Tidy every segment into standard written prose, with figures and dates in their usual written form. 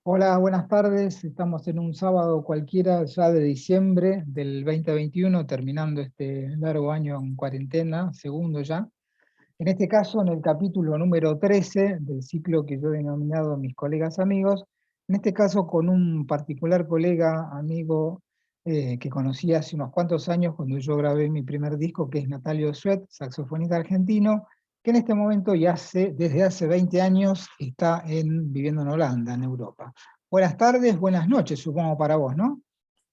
Hola, buenas tardes. Estamos en un sábado cualquiera ya de diciembre del 2021, terminando este largo año en cuarentena, segundo ya. En este caso, en el capítulo número 13 del ciclo que yo he denominado Mis colegas amigos, en este caso con un particular colega, amigo, que conocí hace unos cuantos años cuando yo grabé mi primer disco, que es Natalio Suet, saxofonista argentino, que en este momento y desde hace 20 años está viviendo en Holanda, en Europa. Buenas tardes, buenas noches, supongo para vos, ¿no?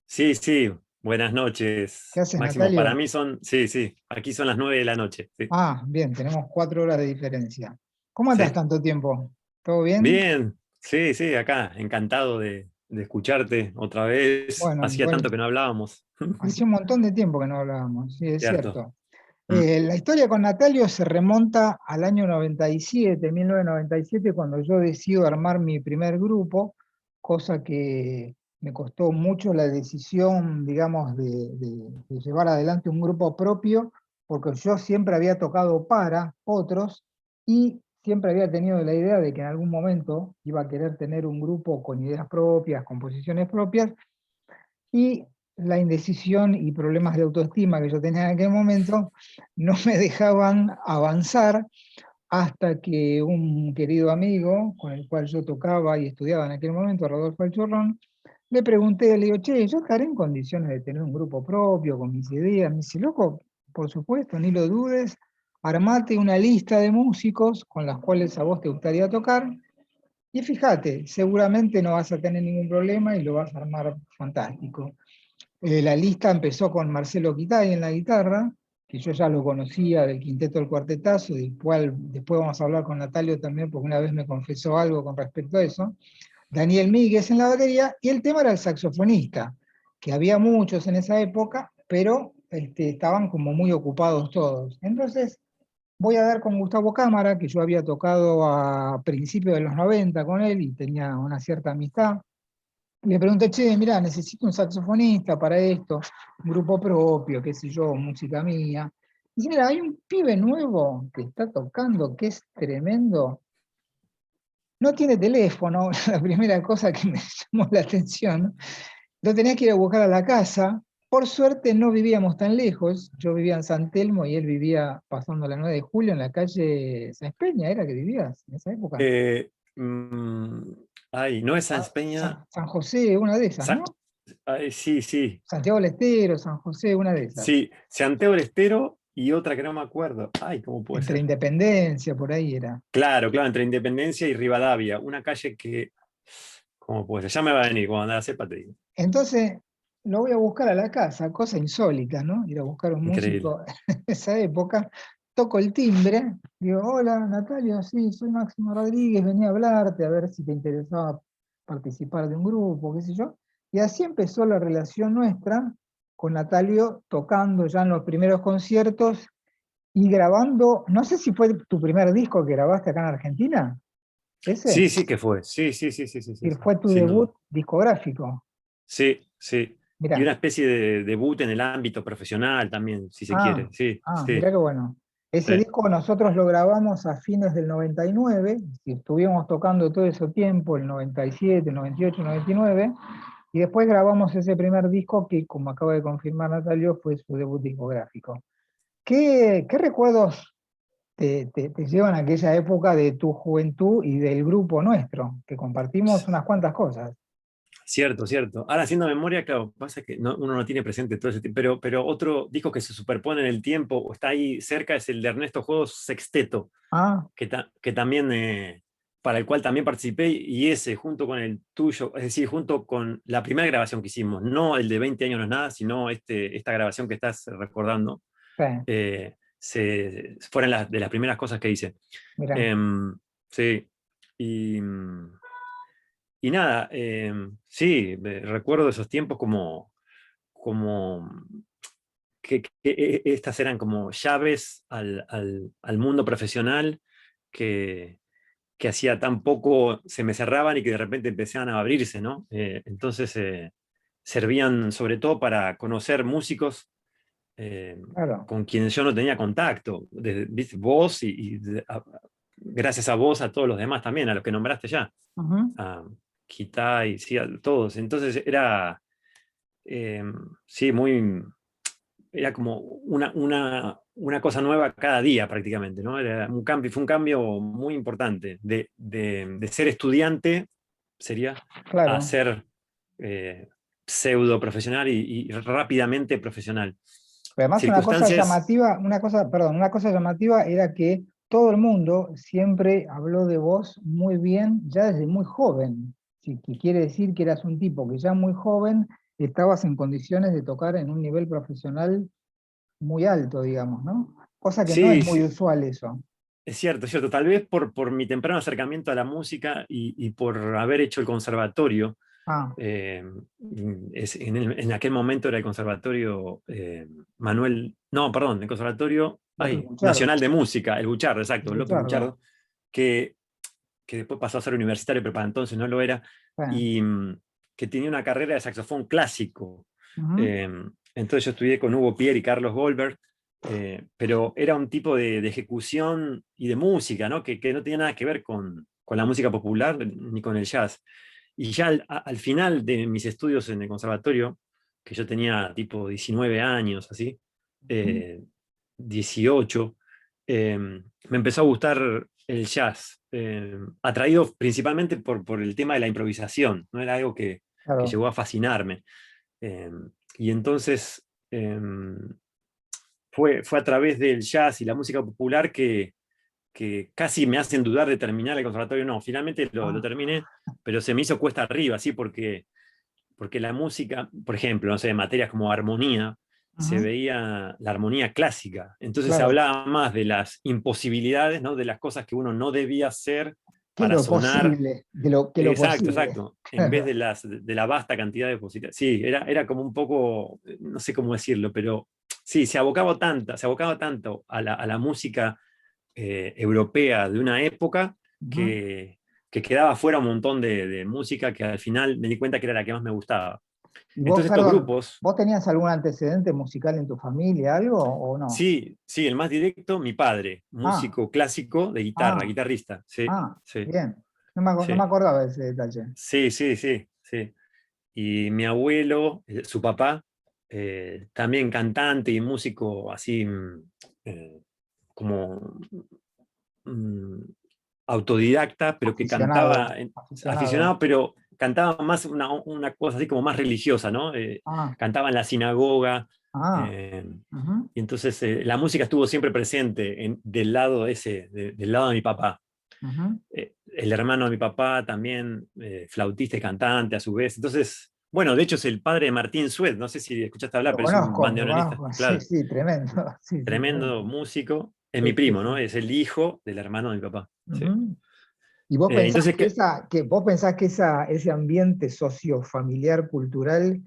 Sí, sí, buenas ¿Qué noches. haces, Máximo, para Natalio? mí son, sí, sí, aquí son las 9 de la noche. Sí, Ah, bien, tenemos 4 horas de diferencia. ¿Cómo andás sí. tanto tiempo? ¿Todo bien? Bien, sí, sí, acá, encantado de escucharte otra vez. Bueno, Hacía igual, tanto que no hablábamos. hacía un montón de tiempo que no hablábamos, sí, es Cierto. cierto. Mm. La historia con Natalio se remonta al año 97, 1997, cuando yo decido armar mi primer grupo, cosa que me costó mucho la decisión, digamos, de llevar adelante un grupo propio, porque yo siempre había tocado para otros y siempre había tenido la idea de que en algún momento iba a querer tener un grupo con ideas propias, composiciones propias, y la indecisión y problemas de autoestima que yo tenía en aquel momento no me dejaban avanzar hasta que un querido amigo con el cual yo tocaba y estudiaba en aquel momento, Rodolfo Alchorrón, le pregunté, le digo, che, ¿yo estaré en condiciones de tener un grupo propio con mis ideas? Me dice, loco, por supuesto, ni lo dudes, armate una lista de músicos con las cuales a vos te gustaría tocar y fíjate, seguramente no vas a tener ningún problema y lo vas a armar fantástico. La lista empezó con Marcelo Quitay en la guitarra, que yo ya lo conocía del Quinteto del Cuartetazo, del cual después vamos a hablar con Natalio también, porque una vez me confesó algo con respecto a eso. Daniel Míguez en la batería, y el tema era el saxofonista, que había muchos en esa época, pero estaban como muy ocupados todos. Entonces voy a dar con Gustavo Cámara, que yo había tocado a principios de los 90 con él y tenía una cierta amistad. Le pregunté, che, mira, necesito un saxofonista para esto, un grupo propio, qué sé yo, música mía. Dice, mira, hay un pibe nuevo que está tocando, que es tremendo. No tiene teléfono, la primera cosa que me llamó la atención. Lo tenía que ir a buscar a la casa. Por suerte no vivíamos tan lejos. Yo vivía en San Telmo y él vivía pasando la 9 de julio en la calle Sáenz Peña, ¿era que vivías en esa época? Eh, mm, Ay, no es Sáenz Peña. San José, una de esas, Sa- ¿no? Ay, sí, sí, Santiago del Estero, San José, una de esas. sí. Santiago del Estero y otra que no me acuerdo. Ay, ¿cómo puede Entre ser? Independencia, por ahí era. Claro, claro, entre Independencia y Rivadavia. Una calle que, ¿cómo puede ser? Ya me va a venir, cuando anda a sepa te digo. Entonces lo voy a buscar a la casa, cosa insólita, ¿no? Ir a buscar un Increíble. músico en esa época. Toco el timbre, digo, hola Natalia, sí, soy Máximo Rodríguez, venía a hablarte a ver si te interesaba participar de un grupo, qué sé yo. Y así empezó la relación nuestra con Natalio tocando ya en los primeros conciertos y grabando, no sé si fue tu primer disco que grabaste acá en Argentina, ese, Sí, sí que fue. Sí, sí, sí, sí, sí, sí, y sí. fue tu Sin debut duda. discográfico. Sí, sí. Y Mirá, una especie de debut en el ámbito profesional también, si se quiere. ah, Sí, mirá sí, qué bueno. Ese sí. disco nosotros lo grabamos a fines del 99, y estuvimos tocando todo ese tiempo, el 97, 98, 99, y después grabamos ese primer disco que, como acaba de confirmar Natalio, fue su debut discográfico. ¿Qué recuerdos te llevan a aquella época de tu juventud y del grupo nuestro, que compartimos unas cuantas cosas? Cierto, cierto. Ahora haciendo memoria, claro, pasa que uno no tiene presente todo ese tiempo, pero otro disco que se superpone en el tiempo o está ahí cerca es el de Ernesto Juegos Sexteto, Ah, que también, para el cual también participé, y ese junto con el tuyo, es decir, junto con la primera grabación que hicimos, no el de 20 años no es nada, sino esta grabación que estás recordando, sí, fueron de las primeras cosas que hice. mira, Em, sí, y, y nada, sí, recuerdo esos tiempos como que estas eran como llaves al mundo profesional que, que hacía tan poco se me cerraban y que de repente empezaban a abrirse, ¿no? Entonces servían sobre todo para conocer músicos claro. con quienes yo no tenía contacto, ¿viste? Vos gracias a vos a todos los demás también, a los que nombraste ya. Ujú. Ah, Kitai, sí, todos. Entonces era, sí, muy, era como una cosa nueva cada día prácticamente, ¿no? Era un cambio, fue un cambio muy importante de ser estudiante, sería, a Claro. ser pseudo profesional y rápidamente profesional. Pero además una cosa Circunstancias, llamativa, una cosa, perdón, una cosa llamativa era que todo el mundo siempre habló de vos muy bien ya desde muy joven. Sí, que quiere decir que eras un tipo que ya muy joven estabas en condiciones de tocar en un nivel profesional muy alto, digamos, ¿no? Cosa que no es sí, muy sí, usual eso. es cierto, es cierto. Tal vez por mi temprano acercamiento a la música y por haber hecho el conservatorio. Ah, eh, en aquel momento era el conservatorio Manuel, no, perdón, el conservatorio Buchardo, Nacional de Música, el Buchardo, exacto, López Buchardo. Buchardo, que, que después pasó a ser universitario, pero para entonces no lo era, Sí. y que tenía una carrera de saxofón clásico. Ujú. Eh, entonces yo estudié con Hugo Pierre y Carlos Goldberg, pero era un tipo de ejecución y de música, ¿no? Que no tenía nada que ver con la música popular ni con el jazz. Y ya al final de mis estudios en el conservatorio, que yo tenía tipo 19 años, así, Ujú. eh, 18, me empezó a gustar el jazz, atraído principalmente por el tema de la improvisación, no era algo que Claro. llegó a fascinarme. Eh, y entonces fue a través del jazz y la música popular que casi me hacen dudar de terminar el conservatorio. No, finalmente lo Ah, terminé, pero se me hizo cuesta arriba, ¿sí? Porque la música, por ejemplo, no sé, materias como armonía, se ujú. veía la armonía clásica. Entonces se Claro. hablaba más de las imposibilidades, ¿no? De las cosas que uno no debía hacer Que para lo sonar. posible, que lo Exacto, posible. exacto. En vez Claro. de la vasta cantidad de posibilidades. Sí, era como un poco, no sé cómo decirlo, pero sí, se abocaba tanto a la música europea de una época Ujú. que quedaba fuera un montón de música que al final me di cuenta que era la que más me gustaba. Y vos, Entonces estos perdón, grupos, ¿vos tenías algún antecedente musical en tu familia, algo o no? sí, sí, el más directo, mi padre, Ah, músico clásico de guitarra, ah, guitarrista, sí, sí, bien. No me sí, acordaba de ese detalle. sí, sí, sí, sí. Y mi abuelo, su papá, también cantante y músico así eh, como mm, autodidacta, pero que Aficionado, cantaba, aficionado. aficionado, pero cantaba más una cosa así como más religiosa, ¿no? Ah, Cantaba en la sinagoga, ah, eh, ujú. y entonces la música estuvo siempre presente del lado ese, del lado de mi papá. Ujú. El hermano de mi papá también, flautista y cantante a su vez. Entonces, bueno, de hecho es el padre de Martín Sued, no sé si escuchaste hablar, pero es un Lo bandoneonista, conozco, sí, claro, sí, tremendo, sí, sí, tremendo tremendo. músico. Es mi Sí, sí, primo, sí. ¿no? Es el hijo del hermano de mi papá. Sí. Ujú. ¿Y vos pensás Entonces, que vos pensás que ese ambiente sociofamiliar cultural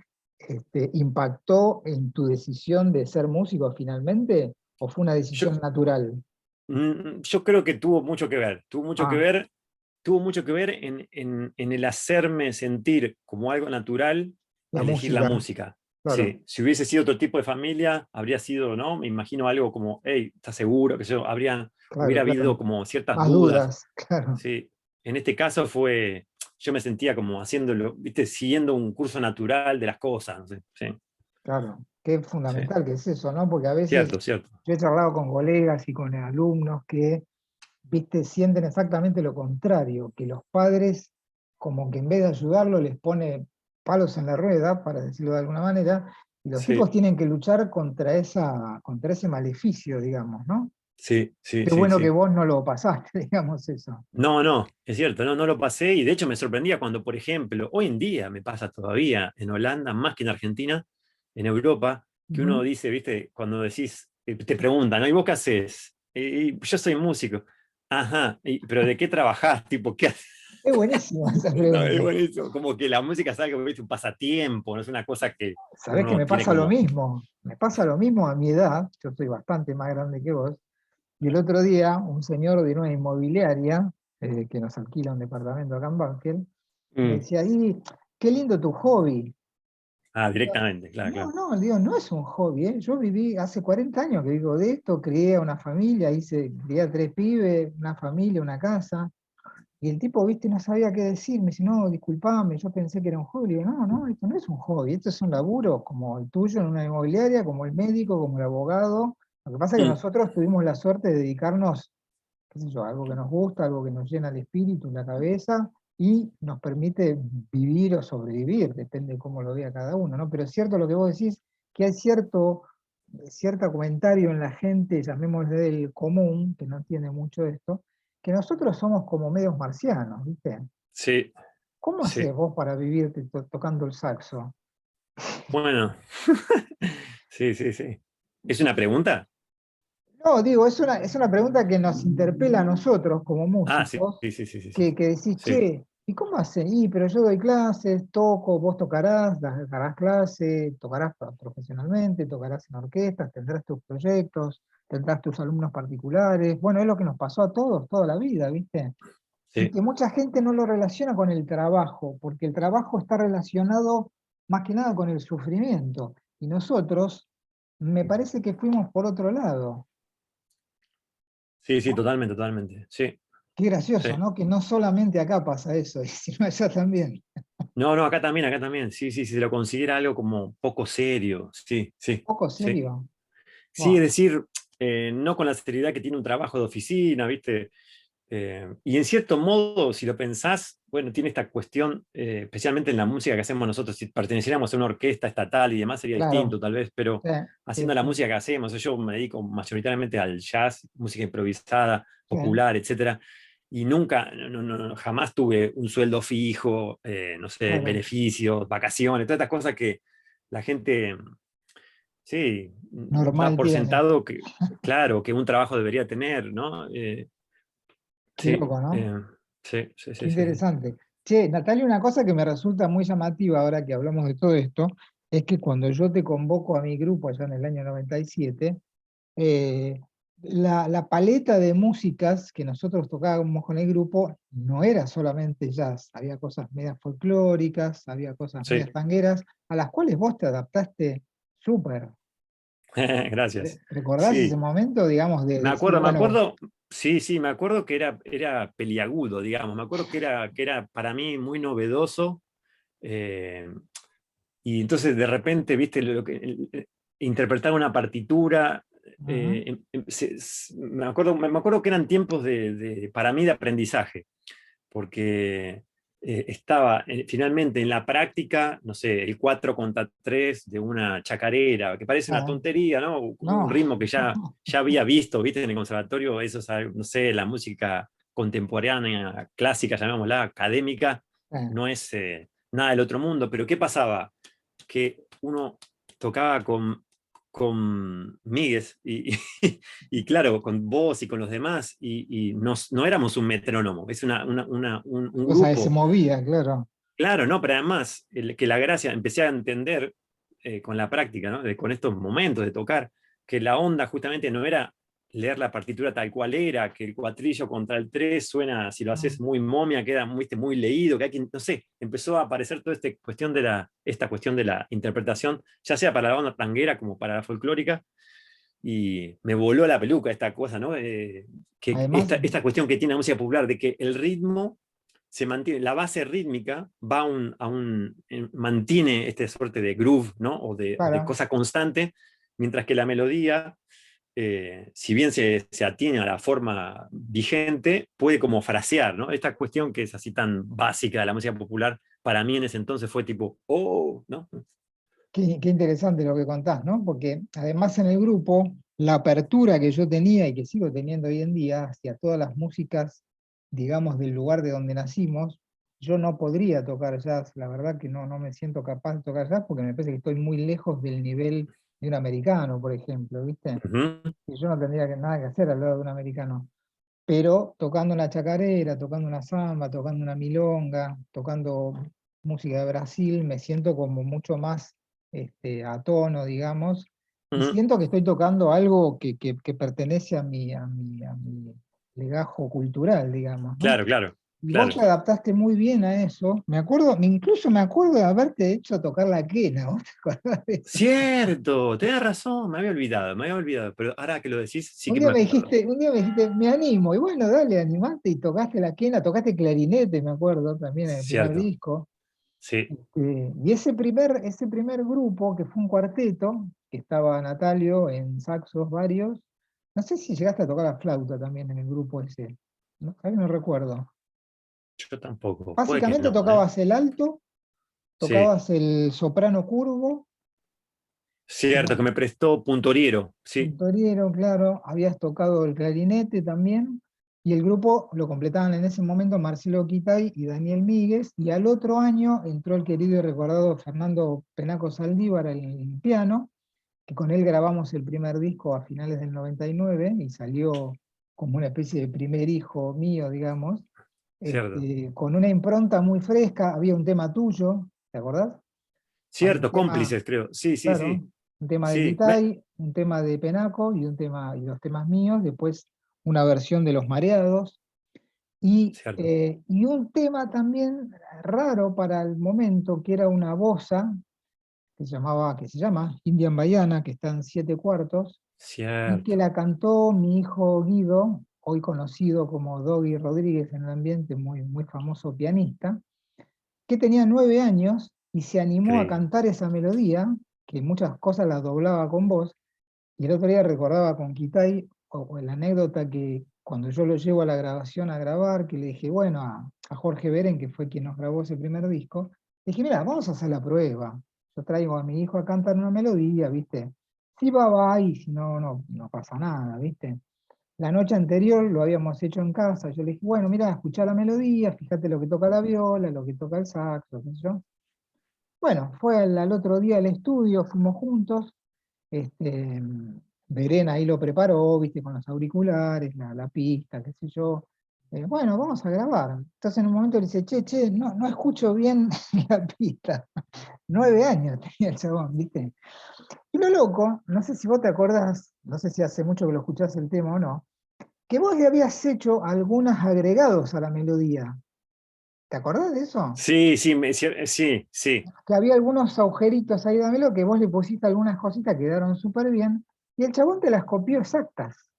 impactó en tu decisión de ser músico finalmente? ¿O fue una yo, decisión natural? yo creo que tuvo mucho que ver, Ah, tuvo mucho que ver en el hacerme sentir como algo natural la elegir la música, música. claro. Sí, si hubiese sido otro tipo de familia, habría sido, ¿no? Me imagino algo como, hey, ¿estás seguro? Que yo, Claro, hubiera habido claro. como ciertas Más dudas. dudas, claro, Sí. En este caso yo me sentía como haciéndolo, ¿viste? Siguiendo un curso natural de las cosas, no sé. Sí, claro. Qué sí. fundamental que es eso, ¿no? Porque a veces Cierto, cierto. yo he charlado con colegas y con alumnos que, viste, sienten exactamente lo contrario, que los padres, como que en vez de ayudarlo, les pone palos en la rueda, para decirlo de alguna manera, y los tipos Sí, tienen que luchar contra ese maleficio, digamos, ¿no? sí, sí, Qué sí, bueno que sí. vos no lo pasaste, digamos eso. No, no, es cierto, no, no lo pasé y de hecho me sorprendía cuando, por ejemplo, hoy en día me pasa todavía en Holanda, más que en Argentina, en Europa, que uno Ujú. dice, viste, cuando decís, te preguntan, ¿no? ¿Y vos qué haces? Y yo soy músico. Ajá, pero ¿de qué trabajás? Tipo, ¿qué haces? Es buenísima esa No, es pregunta. buenísimo. Como que la música es algo, viste, un pasatiempo, no es una cosa que Sabés que uno me tiene pasa lo como. mismo. Me pasa lo mismo a mi edad. Yo soy bastante más grande que vos. Y el otro día, un señor de una inmobiliaria que nos alquila un departamento acá en Banfield, me Mm. decía, y qué lindo tu hobby. Ah, Digo, directamente, claro, no, claro. no, digo, no es un hobby, ¿eh? Yo viví hace 40 años que vivo de esto, crié una familia, crié a 3 pibes, una familia, una casa. Y el tipo, viste, no sabía qué decir, me dice, no, disculpame, yo pensé que era un hobby. Le digo, no, no, esto no es un hobby, esto es un laburo como el tuyo en una inmobiliaria, como el médico, como el abogado. Lo que pasa es que Mm, nosotros tuvimos la suerte de dedicarnos, qué sé yo, a algo que nos gusta, algo que nos llena el espíritu, la cabeza, y nos permite vivir o sobrevivir, depende de cómo lo vea cada uno, ¿no? Pero es cierto lo que vos decís, que hay cierto comentario en la gente, llamémosle del común, que no tiene mucho de esto, que nosotros somos como medios marcianos, ¿viste? sí, ¿Cómo haces sí. vos para vivirte tocando el saxo? Bueno, sí, sí, sí. ¿Es una pregunta? No, digo, es una pregunta que nos interpela a nosotros como Ah, sí, músicos, sí, sí, sí, sí, sí. que decís, Sí, che, ¿y cómo hacen? Y, pero yo doy clases, toco, vos tocarás, darás clase, tocarás profesionalmente, tocarás en orquestas, tendrás tus proyectos, tendrás tus alumnos particulares. Bueno, es lo que nos pasó a todos, toda la vida, ¿viste? Y sí, que mucha gente no lo relaciona con el trabajo, porque el trabajo está relacionado más que nada con el sufrimiento. Y nosotros, me parece que fuimos por otro lado. sí, sí, totalmente, totalmente. Sí, Qué gracioso, sí. ¿no? Que no solamente acá pasa eso, sino allá también. No, no, acá también. Sí, sí, sí, se lo considera algo como poco serio. Sí, sí, Poco sí. serio. Sí, es Wow. decir, no con la seriedad que tiene un trabajo de oficina, ¿viste? Y en cierto modo, si lo pensás, bueno, tiene esta cuestión, especialmente en la música que hacemos nosotros, si perteneciéramos a una orquesta estatal y demás sería Claro. distinto tal vez, pero Sí, sí, haciendo la sí, música que hacemos, yo me dedico mayoritariamente al jazz, música improvisada, sí, popular, etcétera, y nunca, jamás tuve un sueldo fijo, no sé, claro. beneficios, vacaciones, todas estas cosas que la gente, sí, da Normal por tiene. sentado que, claro, que un trabajo debería tener, ¿no? Qué Sí, loco, ¿no? sí, sí, Qué sí, sí, sí. interesante. Che, Natalia, una cosa que me resulta muy llamativa ahora que hablamos de todo esto, es que cuando yo te convoco a mi grupo allá en el año 97, eh, la paleta de músicas que nosotros tocábamos con el grupo no era solamente jazz, había cosas medias folclóricas, había cosas Sí, medias tangueras, a las cuales vos te adaptaste súper. gracias. ¿Recordás ese Sí, momento, digamos, de decir, me bueno, acuerdo, sí, sí, me acuerdo que era peliagudo, digamos, me acuerdo que era para mí muy novedoso, eh, y entonces de repente, viste, interpretar una partitura, ujú, me acuerdo que eran tiempos para mí de aprendizaje, porque estaba finalmente en la práctica, no sé, el 4 contra 3 de una chacarera, que parece una ah, tontería, ¿no? Un no, ritmo que ya había visto, ¿viste? En el conservatorio, eso es, no sé, la música contemporánea, clásica, llamémosla, académica, no es nada del otro mundo, pero ¿qué pasaba? Que uno tocaba con Míguez y claro, con vos y con los demás, y no éramos un metrónomo, es un cosa que se grupo. movía, claro. Claro, no, pero además que la gracia, empecé a entender con la práctica, ¿no? Con estos momentos de tocar, que la onda justamente no era leer la partitura tal cual era, que el cuatrillo contra el tres suena, si lo haces Mm, muy momia, queda muy leído, que hay que, no sé, empezó a aparecer toda esta cuestión de la interpretación, ya sea para la onda tanguera como para la folclórica, y me voló la peluca esta cosa, ¿no? Que Además, esta cuestión que tiene la música popular, de que el ritmo se mantiene, la base rítmica va mantiene esta suerte de groove, ¿no? O de claro, cosa constante, mientras que la melodía, si bien se atiene a la forma vigente, puede como frasear, ¿no? Esta cuestión que es así tan básica de la música popular, para mí en ese entonces fue tipo, oh, ¿no? qué interesante lo que contás, ¿no? Porque además en el grupo, la apertura que yo tenía y que sigo teniendo hoy en día hacia todas las músicas, digamos, del lugar de donde nacimos, yo no podría tocar jazz, la verdad que no me siento capaz de tocar jazz porque me parece que estoy muy lejos del nivel de un americano, por ejemplo, ¿viste? Ujú, Y yo no tendría nada que hacer al lado de un americano. Pero tocando una chacarera, tocando una samba, tocando una milonga, tocando música de Brasil, me siento como mucho más a tono, digamos, y ujú. siento que estoy tocando algo que pertenece a mi legajo cultural, digamos, ¿no? Claro, claro. Y vos te claro. adaptaste muy bien a eso. Me acuerdo, incluso me acuerdo de haberte hecho tocar la quena. ¿Vos te acordás de eso? Cierto, tenés razón, me había olvidado, pero ahora que lo decís, sí que me acuerdo. Un día me dijiste, me animo. Y bueno, dale, animaste y tocaste la quena, tocaste clarinete, me acuerdo, también en el primer Cierto, disco. sí, Y ese primer grupo, que fue un cuarteto, que estaba Natalio en saxos varios, no sé si llegaste a tocar la flauta también en el grupo ese, no, ahí no recuerdo. yo tampoco, puede que Básicamente no, ¿eh? tocabas el alto, Sí, tocabas el soprano curvo, cierto, que bueno, me prestó Puntoriero, sí, un torero, claro, habías tocado el clarinete también, y el grupo lo completaban en ese momento Marcelo Quitay y Daniel Míguez, y al otro año entró el querido y recordado Fernando Penaco Saldívar al piano, que con él grabamos el primer disco a finales del 99 y salió como una especie de primer hijo mío, digamos, cierto. con una impronta muy fresca. Había un tema tuyo, ¿te acordás? Había un Cierto, tema, cómplices, creo. Sí, sí, claro, sí. un tema de Sí, Guitay, un tema de Penaco y y dos temas míos, después una versión de Los Mareados. cierto. Y un tema también raro para el momento, que era una bossa, que se llama Indian Baiana, que está en 7/4, y que Cierto. la cantó mi hijo Guido, hoy conocido como Doggy Rodríguez en el ambiente, muy, muy famoso pianista, que tenía 9 años y se animó a Increíble. cantar esa melodía, que muchas cosas las doblaba con voz, y el otro día recordaba con Kitay o la anécdota que cuando yo lo llevo a la grabación a grabar, que le dije, bueno, a Jorge Beren, que fue quien nos grabó ese primer disco, le dije, mira, vamos a hacer la prueba. Yo traigo a mi hijo a cantar una melodía, ¿viste? Si va, va, y si no, no, no pasa nada, ¿viste? La noche anterior lo habíamos hecho en casa, yo le dije, bueno, mira, escuchá la melodía, fíjate lo que toca la viola, lo que toca el saxo, qué sé yo. Bueno, fue al otro día al estudio, fuimos juntos, este, Verena ahí lo preparó, viste, con los auriculares, la pista, qué sé yo. Bueno, vamos a grabar. Entonces en un momento le dice, che, no, no escucho bien la pista. 9 años tenía el chabón, viste. Y lo loco, no sé si vos te acordás, no sé si hace mucho que lo escuchás el tema o no, que vos le habías hecho algunos agregados a la melodía. ¿Te acordás de eso? Sí, sí, sí, sí. Que había algunos agujeritos ahí, dámelo, que vos le pusiste algunas cositas que quedaron súper bien, y el chabón te las copió exactas,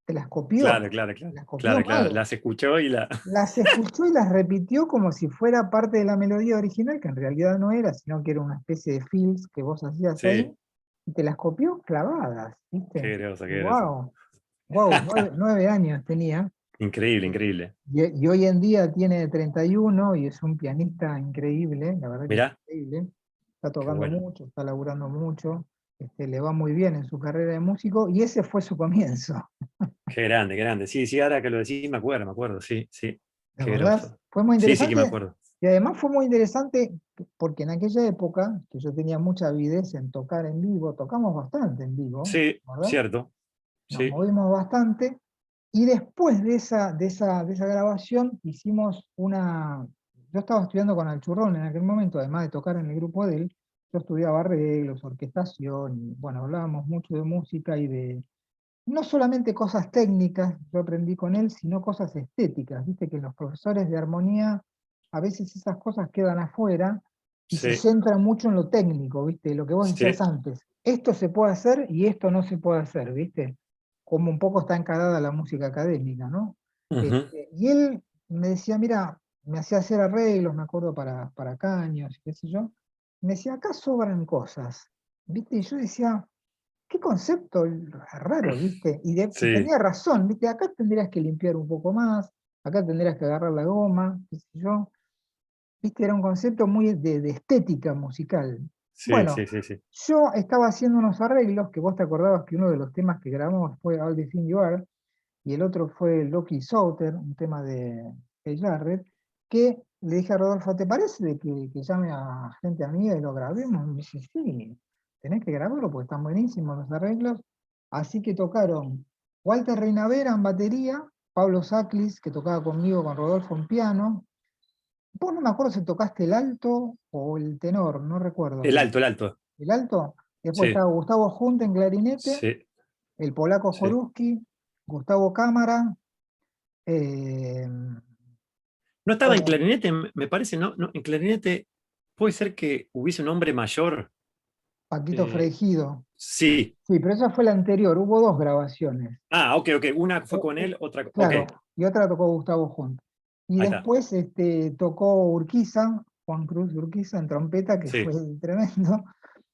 te las copió, Claro, claro, claro. las copió Claro, claro. mal, Las escuchó y la. las escuchó y las repitió como si fuera parte de la melodía original, que en realidad no era, sino que era una especie de fills que vos hacías ahí, Sí, y te las copió clavadas, ¿viste? qué groso, qué groso. Wow, wow, 9 años tenía. Increíble, eh, increíble. y hoy en día tiene 31 y es un pianista increíble, la verdad que es Mirá, increíble. Está qué tocando bueno. mucho, está laburando mucho, le va muy bien en su carrera de músico y ese fue su comienzo. Qué grande, qué grande. Sí, sí, ahora que lo decís me acuerdo, sí, sí. ¿Te Qué acordás? groso. Fue muy Sí, sí que me interesante acuerdo. y además fue muy interesante porque en aquella época, que yo tenía mucha avidez en tocar en vivo, tocamos bastante en vivo, Sí, ¿verdad? cierto. Nos Sí, movimos bastante. Y después de esa grabación hicimos yo estaba estudiando con Alchurrón en aquel momento, además de tocar en el grupo de él, yo estudiaba arreglos, orquestación, y bueno, hablábamos mucho de música y de, no solamente cosas técnicas, yo aprendí con él, sino cosas estéticas, viste que los profesores de armonía, a veces esas cosas quedan afuera y se sí, centran mucho en lo técnico, viste, lo que vos decías sí. antes, esto se puede hacer y esto no se puede hacer, viste, como un poco está encarada la música académica, ¿no? Ujú. Y él me decía, mira, me hacía hacer arreglos, me acuerdo, para caños, qué sé yo, me decía, acá sobran cosas, viste, y yo decía, qué concepto raro, ¿viste? Y Sí, tenía razón, ¿viste? Acá tendrías que limpiar un poco más, acá tendrías que agarrar la goma, qué sé yo. ¿Viste? Era un concepto muy de estética musical. sí, Bueno, sí, sí, sí. yo estaba haciendo unos arreglos, que vos te acordabas que uno de los temas que grabamos fue All the Thing You Are, y el otro fue Lucky Souter, un tema de Jarrett, que le dije a Rodolfo, ¿te parece de que llame a gente amiga y lo grabemos? Y me dice, sí, tenés que grabarlo porque están buenísimos los arreglos. Así que tocaron Walter Reinavera en batería, Pablo Saclis, que tocaba conmigo con Rodolfo en piano. Vos no me acuerdo si tocaste el alto o el tenor, no recuerdo El bien. alto, el alto. ¿El alto? Después Sí, estaba Gustavo Junta en clarinete, sí, el polaco sí. Joruski, Gustavo Cámara, eh, No estaba en Bueno, clarinete, me parece, no, no, en clarinete puede ser que hubiese un hombre mayor. Paquito eh, Freijido. sí. Sí, pero esa fue la anterior, hubo dos grabaciones. Ah, ok, ok. Una fue U- con u- él, otra. Ok, claro, y otra tocó Gustavo Junto. Y ahí está. después tocó Urquiza, Juan Cruz Urquiza en trompeta, que fue Sí, tremendo.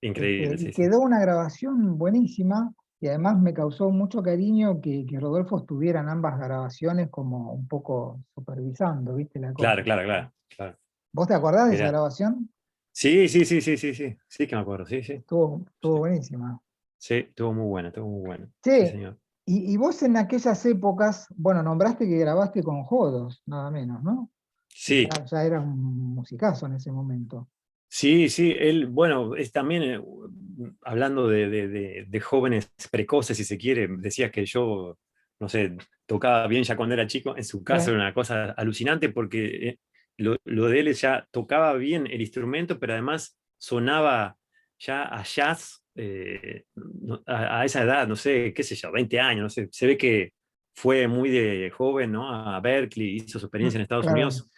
increíble, Y sí, sí. quedó una grabación buenísima, y además me causó mucho cariño que Rodolfo estuviera en ambas grabaciones como un poco supervisando, ¿viste la Claro, cosa? claro, claro, claro. ¿Vos te acordás de esa Mirá. grabación? Sí, sí, sí, sí, sí, sí. Sí que me acuerdo, sí, sí. Estuvo Sí, buenísima. sí, estuvo muy buena, estuvo muy buena. Sí, Che, señor. y vos en aquellas épocas, bueno, nombraste que grabaste con Jodos, nada menos, ¿no? Sí, Ya era un musicazo en ese momento. sí, sí. Él, bueno, es también, hablando de jóvenes precoces, si se quiere, decía que yo, no sé, tocaba bien ya cuando era chico. En su caso Sí, era una cosa alucinante porque lo de él es ya tocaba bien el instrumento, pero además sonaba ya a jazz a esa edad, no sé, qué sé yo, 20 años, no sé. Se ve que fue muy de joven, ¿no? A Berkeley, hizo su experiencia en Estados claro, Unidos.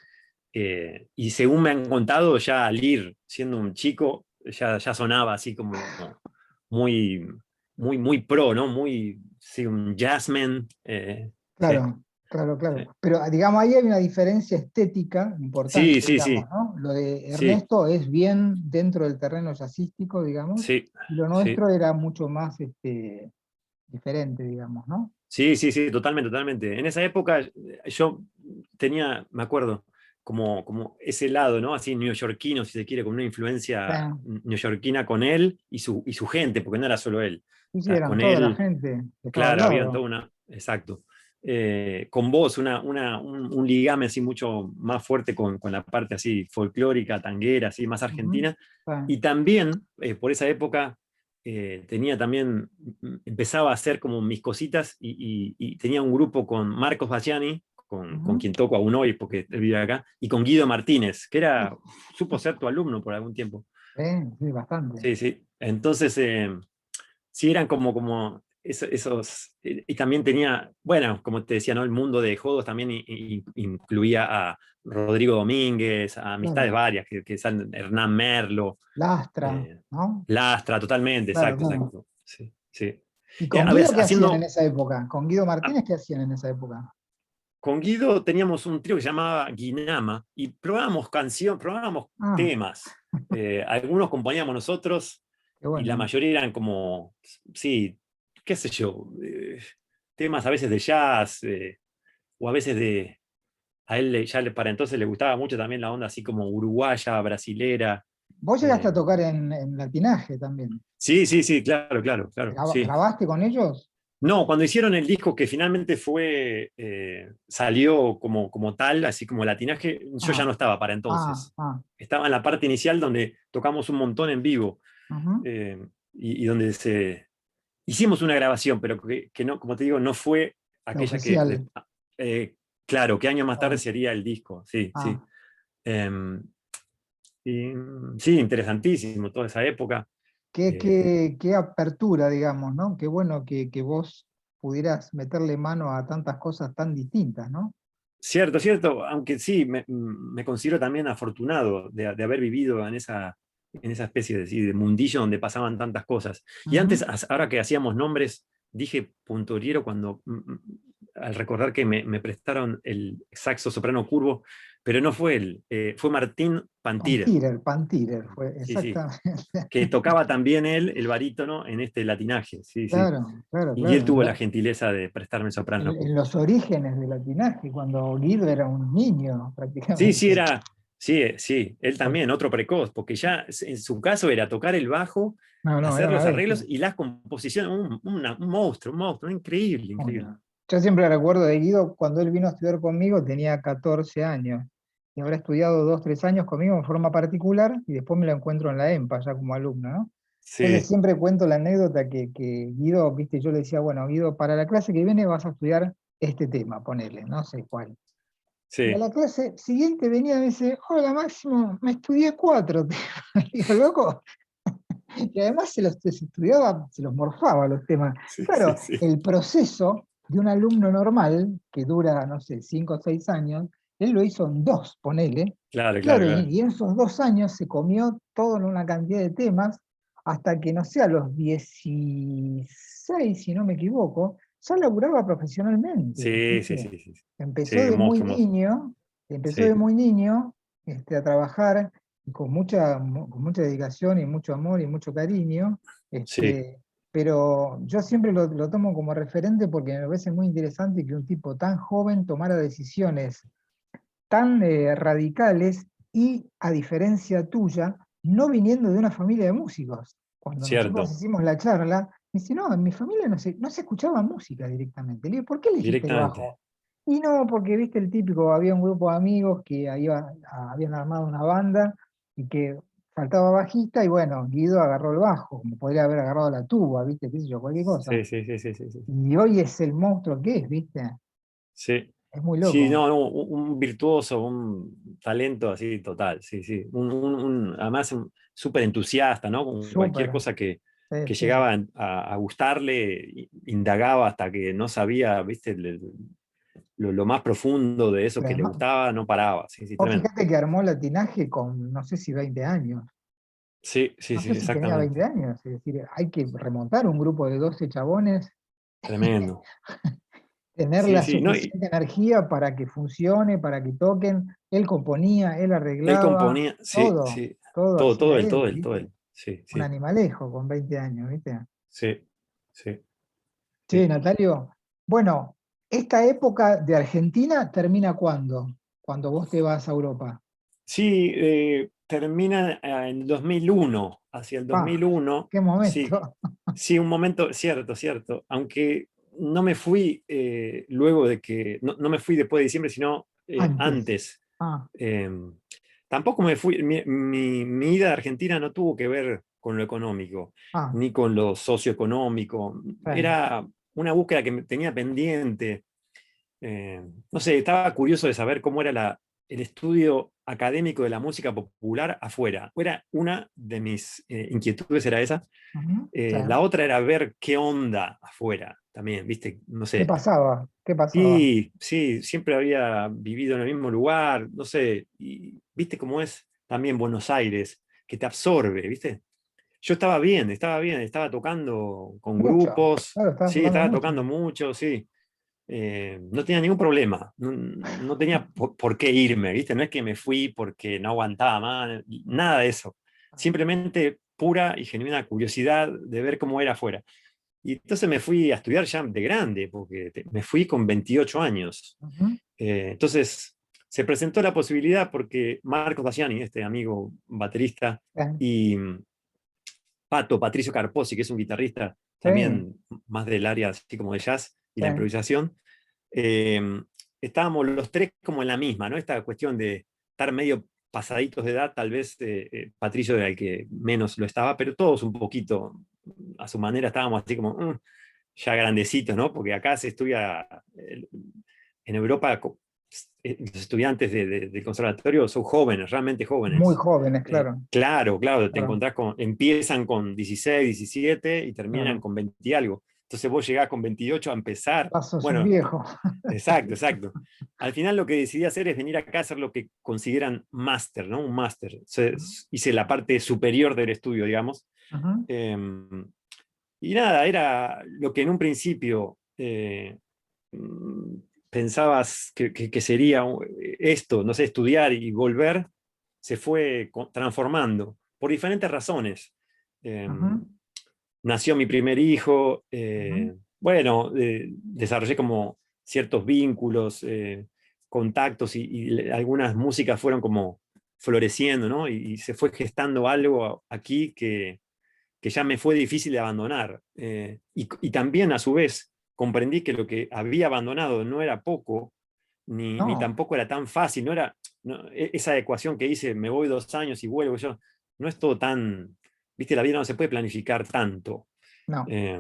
Y según me han contado, ya al ir siendo un chico, ya sonaba así como muy, muy pro, ¿no? Muy, sí, un jazzman. Sí, claro. sí. Pero digamos, ahí hay una diferencia estética Sí, importante, sí, digamos, sí, ¿no? Lo de sí, Ernesto es bien dentro del terreno jazzístico, digamos, sí, y lo sí, nuestro era mucho más diferente, digamos, ¿no? sí, sí, sí, totalmente, totalmente. En esa época yo tenía, me acuerdo, como ese lado, ¿no? Así neoyorquino, si se quiere, con una influencia Sí, neoyorquina con él y su gente, porque no era solo él. sí, eran Con toda la él. gente que estaba al Claro, había toda lado. una, exacto. Con vos, un ligame así mucho más fuerte con la parte así folclórica, tanguera, así más Ujú, argentina. sí, Y también, por esa época, tenía también, empezaba a hacer como mis cositas y tenía un grupo con Marcos Baciani, con ujú. quien toco aún hoy, porque él vive acá, y con Guido Martínez, que era, supo ser tu alumno por algún tiempo. Sí, sí, bastante. Sí, sí. Entonces, sí, eran como esos, y también tenía, bueno, como te decía, ¿no? El mundo de Jodos también incluía a Rodrigo Domínguez, a amistades Claro. varias, que son Hernán Merlo, Lastra, eh, ¿no? Lastra, totalmente, Claro, exacto, claro. exacto. Sí, sí. ¿Y con A ver, Guido qué hacían en haciendo, esa época? ¿Con Guido a- Martínez qué hacían en esa época? con Guido teníamos un trío que se llamaba Guinama y probábamos canción, probábamos Ah, temas. Algunos componíamos nosotros qué y la bueno. mayoría eran como, sí, qué sé yo, temas a veces de jazz, o a veces de, a él para entonces le gustaba mucho también la onda así como uruguaya, brasilera. Vos llegaste eh, a tocar en Latinaje también. sí, sí, sí, claro, claro, claro, sí. ¿Grabaste con ellos? No, cuando hicieron el disco que finalmente fue, salió como tal, así como latinaje, yo ya Ah, no estaba para entonces. ah. Estaba en la parte inicial donde tocamos un montón en vivo, Ujú. eh, y donde hicimos una grabación, pero que no, como te digo, no fue La aquella oficial. eh, claro, que años más tarde Ah, sería el disco, sí, sí. ah. Em, y, sí, interesantísimo toda esa época. Eh, Qué apertura, digamos, ¿no? Qué bueno que vos pudieras meterle mano a tantas cosas tan distintas, ¿no? Cierto, cierto, aunque sí, me considero también afortunado de haber vivido en esa especie de, sí, de mundillo donde pasaban tantas cosas. Y Ujú. antes, ahora que hacíamos nombres, dije puntoriero cuando, al recordar que me prestaron el saxo soprano curvo, pero no fue él, fue Martín Pantirer. Pantirer fue, Sí, sí, exactamente. que tocaba también él, el barítono, en este latinaje, sí, sí. Y él Claro. tuvo la gentileza de prestarme el soprano En curvo. los orígenes del latinaje, cuando Guido era un niño Sí, sí, prácticamente. era, sí, sí, él Por- también, otro precoz, porque ya en su caso era tocar el bajo, No, era hacer una los arreglos bestia. y las composiciones, un monstruo, increíble, increíble. Bueno, yo siempre recuerdo de Guido cuando él vino a estudiar conmigo, tenía 14 años y habrá estudiado 2, 3 años conmigo en forma particular y después me lo encuentro en la EMPA ya como alumno, ¿no? Entonces Sí, siempre cuento la anécdota que Guido, viste, yo le decía, bueno, Guido, para la clase que viene vas a estudiar este tema, ponele, no sé cuál. Y a sí, la clase siguiente venía y me dice, hola Máximo, me estudié 4 temas. Digo, loco, y además se estudiaba, se los morfaba los temas. sí, sí, Claro, sí, el proceso de un alumno normal, que dura, no sé, 5 o 6 años, Él lo hizo en 2, ponele. Claro, claro, Claro, claro. y en esos 2 años se comió toda una cantidad de temas, hasta que, no sé, a los 16, si no me equivoco, ya laburaba profesionalmente, Sí, sí, ¿viste? sí, sí. Empezó Sí, de un muy monstruo, monstruo. niño, empezó de Sí, muy niño, a trabajar con mucha dedicación y mucho amor y mucho cariño, sí, pero yo siempre lo tomo como referente porque me parece muy interesante que un tipo tan joven tomara decisiones tan radicales y, a diferencia tuya, no viniendo de una familia de músicos. Cuando nosotros cierto, hicimos la charla, me dice, no, en mi familia no se escuchaba música directamente. Le digo, ¿por qué elegiste el directamente. bajo? Y no, porque viste el típico, había un grupo de amigos que habían armado una banda y que faltaba bajista, y bueno, Guido agarró el bajo, como podría haber agarrado la tuba, viste, qué sé yo, cualquier cosa. Sí, sí, sí, sí, sí, sí. Y hoy es el monstruo que es, viste, Sí, es muy sí, loco, no, no, un virtuoso, un talento así total, sí, sí. Además, súper entusiasta, ¿no? Con cualquier súper, cosa sí, que sí. llegaba a gustarle, indagaba hasta que no sabía, ¿viste? Lo más profundo de eso Pero que le además, gustaba, no paraba. Sí, sí, vos tremendo. fíjate que armó latinaje con no sé si 20 años. Sí, sí, No sí, sé si tenía 20 exactamente. años. Es decir, hay que remontar un grupo de 12 chabones, Tremendo. tener Sí, la sí, no, y suficiente energía para que funcione, para que toquen. Él componía, él él arreglaba, componía, sí, todo, sí, todo todo, hacía todo él, todo él, él, todo ¿viste? él. Sí, Un sí, animalejo con 20 años, ¿viste? sí, sí, Sí, sí. Natalio. Bueno, esta época de Argentina termina ¿cuándo? Cuando vos te vas a Europa. Sí, termina en el 2001, hacia el ¡Pah! 2001, ¡Qué sí, momento! sí, un momento, cierto, cierto, aunque no me fui luego de que, no me fui después de diciembre, sino Antes. antes. Ah, Eh, Tampoco me fui, mi ida a Argentina no tuvo que ver con lo económico, ah, ni con lo socioeconómico, sí. era una búsqueda que me tenía pendiente. No sé, estaba curioso de saber cómo era el estudio académico de la música popular afuera. Era una de mis inquietudes, era esa. Ujú, sí. La otra era ver qué onda afuera también, ¿viste? No ¿Qué sé. pasaba? ¿Qué pasaba? Sí, sí, siempre había vivido en el mismo lugar, no sé. Y viste cómo es también Buenos Aires, que te absorbe, ¿viste? Yo estaba bien, estaba tocando con Mucho. grupos, Claro, estabas sí, tocando estaba mucho. tocando mucho, sí. No tenía ningún problema, no tenía por qué irme, ¿viste? No es que me fui porque no aguantaba más, nada de eso. Simplemente pura y genuina curiosidad de ver cómo era afuera. Y entonces me fui a estudiar ya de grande, porque me fui con 28 años. Ujú, Entonces se presentó la posibilidad porque Marcos Daciani, este amigo baterista, sí, y Patricio Carposi, que es un guitarrista sí, también más del área así como de jazz y sí, la improvisación, eh, estábamos los tres como en la misma, ¿no? Esta cuestión de estar medio pasaditos de edad, tal vez Patricio era el que menos lo estaba, pero todos un poquito a su manera estábamos así como ya grandecitos, ¿no? Porque acá se estudia en Europa, los estudiantes del conservatorio son jóvenes, realmente muy jóvenes. jóvenes, claro, Claro, claro, claro, empiezan con 16, 17 y terminan claro. con 20 y algo. Entonces vos llegás con 28 a empezar. Ah, sos un Bueno, viejo. exacto, exacto. Al final lo que decidí hacer es venir acá a hacer lo que consideran máster, ¿no? Un máster. Hice la parte superior del estudio, digamos. Ujú, Eh, y nada, era lo que en un principio pensabas que sería esto, no sé, estudiar y volver, se fue transformando por diferentes razones. Eh, ujú, Nació mi primer hijo, ujú. bueno, desarrollé como ciertos vínculos, contactos y algunas músicas fueron como floreciendo, ¿no? Y se fue gestando algo aquí que ya me fue difícil de abandonar. Y también a su vez comprendí que lo que había abandonado no era poco, ni No, tampoco era tan fácil, no era esa ecuación que hice, me voy 2 años y vuelvo yo, no es todo tan, viste, la vida no se puede planificar tanto. no. Eh,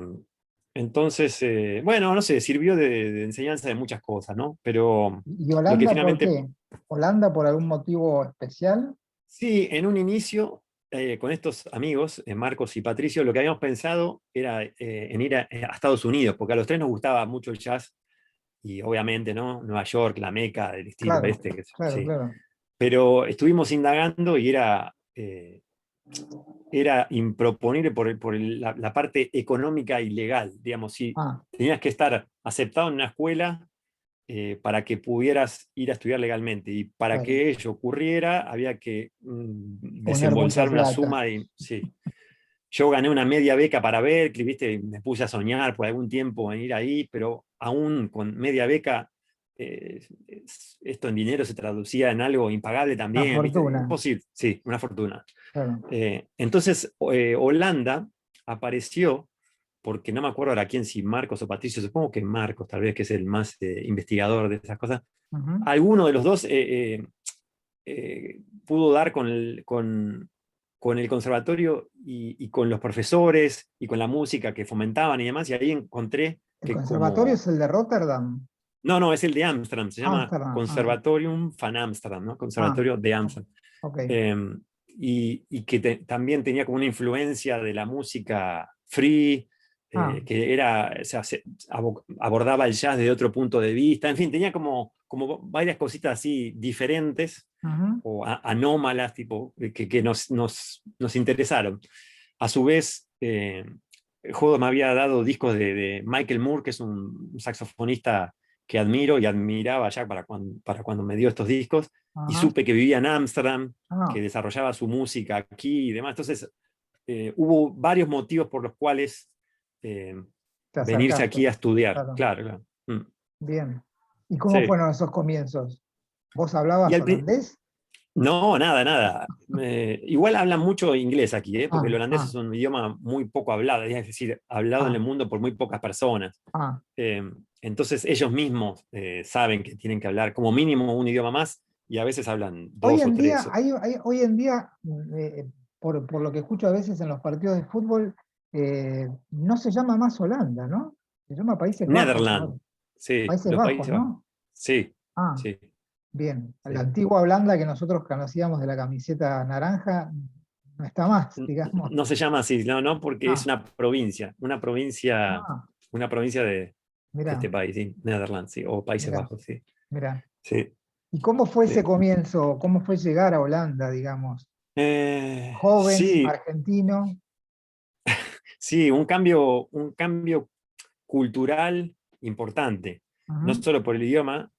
entonces, bueno, no sé, sirvió de enseñanza de muchas cosas, ¿no? Pero ¿Y lo que Holanda por finalmente, qué? ¿Holanda por algún motivo especial? sí, en un inicio, con estos amigos, Marcos y Patricio, lo que habíamos pensado era en ir a Estados Unidos, porque a los tres nos gustaba mucho el jazz y obviamente, ¿no? Nueva York, la meca del estilo Claro, este, claro, sí. claro. Pero estuvimos indagando y era improponible la parte económica y legal. Digamos, si Ah, tenías que estar aceptado en una escuela para que pudieras ir a estudiar legalmente. Y para claro. que ello ocurriera, había que Poner mucha desembolsar una plata. suma de... Sí. Yo gané una media beca para Berkeley, ¿viste? Me puse a soñar por algún tiempo en ir ahí, pero aún con media beca, esto en dinero se traducía en algo impagable Una también, ¿viste? fortuna. Imposible, sí, una fortuna. Claro. Entonces, Holanda apareció, porque no me acuerdo ahora quién, si Marcos o Patricio, supongo que Marcos, tal vez, que es el más investigador de esas cosas. Ujú. Alguno de los dos pudo dar con el conservatorio y con los profesores y con la música que fomentaban y demás, y ahí encontré El que conservatorio como... es el de Rotterdam. No, no, es el de Ámsterdam, se llama Ámsterdam. Ah, Conservatorium van Amsterdam, ¿no? ah, Conservatorio de Ámsterdam. ok. Eh, y que también tenía como una influencia de la música free, Ah, que era, o sea, abordaba el jazz desde otro punto de vista, en fin, tenía como varias cositas así diferentes ujú. o anómalas, tipo, que nos interesaron. A su vez, el juego me había dado discos de Michael Moore, que es un saxofonista que admiro y admiraba ya para cuando me dio estos discos, y Ajá. supe que vivía en Ámsterdam, que Ah, desarrollaba su música aquí y demás. Entonces, hubo varios motivos por los cuales eh, te venirse acercaste. aquí a estudiar. Claro. Claro, claro. Mm. Bien. ¿Y cómo Sí. fueron esos comienzos? ¿Vos Y hablabas holandés? no, nada, nada. Igual hablan mucho inglés aquí, porque el Ah, holandés es ah, un idioma muy poco hablado, es decir, hablado en el ah, mundo por muy pocas personas. ah. Eh, entonces ellos mismos saben que tienen que hablar como mínimo un idioma más y a veces hablan Hoy dos o en tres. día, hoy en día, por lo que escucho a veces en los partidos de fútbol, no se llama más Holanda, ¿no? Se llama Países Bajos ahora. Netherlands, sí, Países los Bajos, Países Bajos. ¿no? Sí, Ah, sí, bien. La sí. antigua Holanda que nosotros conocíamos de la camiseta naranja no está más, digamos. No se llama así, no, no, porque es Ah, ah, una provincia de mira, este país, sí, Netherlands, sí, o Países mira, Bajos, sí, mira. sí, ¿Y cómo fue ese sí. comienzo? ¿Cómo fue llegar a Holanda, digamos? Joven, Sí, argentino. sí, un cambio cultural importante, no Ujú, solo por el idioma,